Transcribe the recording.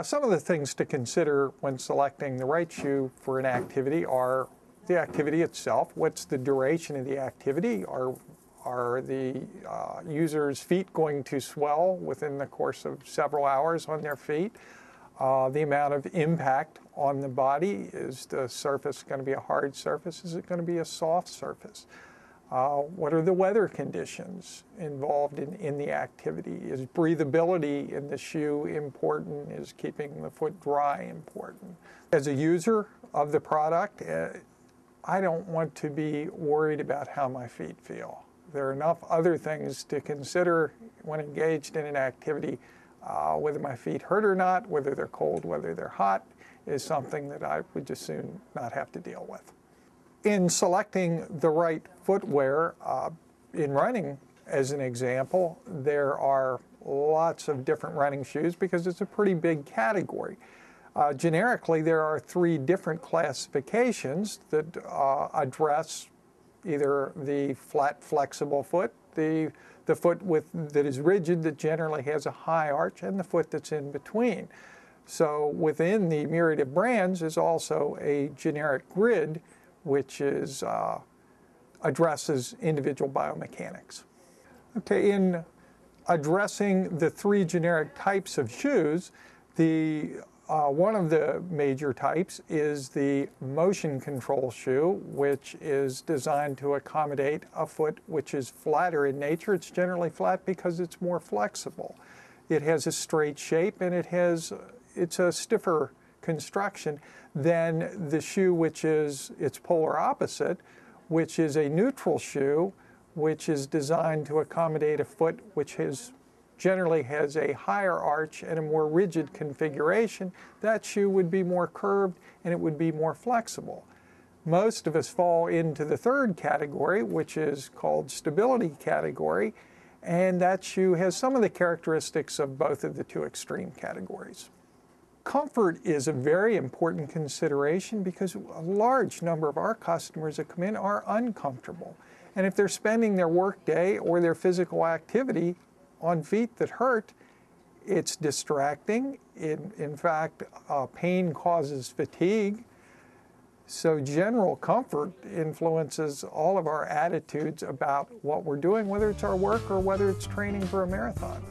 Some of the things to consider when selecting the right shoe for an activity are the activity itself. What's the duration of the activity? Are the user's feet going to swell within the course of several hours on their feet? The amount of impact on the body. Is the surface going to be a hard surface? Is it going to be a soft surface? What are the weather conditions involved in the activity? Is breathability in the shoe important? Is keeping the foot dry important? As a user of the product, I don't want to be worried about how my feet feel. There are enough other things to consider when engaged in an activity. Whether my feet hurt or not, whether they're cold, whether they're hot, is something that I would just soon not have to deal with. In selecting the right footwear, in running, as an example, there are lots of different running shoes because it's a pretty big category. Generically, there are 3 different classifications that address either the flat, flexible foot, the foot that is rigid, that generally has a high arch, and the foot that's in between. So within the myriad of brands is also a generic grid, which is addresses individual biomechanics. Okay, in addressing the 3 generic types of shoes, one of the major types is the motion control shoe, which is designed to accommodate a foot which is flatter in nature. It's generally flat because it's more flexible. It has a straight shape, and it's a stiffer construction than the shoe which is its polar opposite, which is a neutral shoe, which is designed to accommodate a foot which generally has a higher arch and a more rigid configuration. That shoe would be more curved and it would be more flexible. Most of us fall into the 3rd category, which is called stability category, and that shoe has some of the characteristics of both of the 2 extreme categories. Comfort is a very important consideration because a large number of our customers that come in are uncomfortable. And if they're spending their work day or their physical activity on feet that hurt, it's distracting. In fact, pain causes fatigue. So general comfort influences all of our attitudes about what we're doing, whether it's our work or whether it's training for a marathon.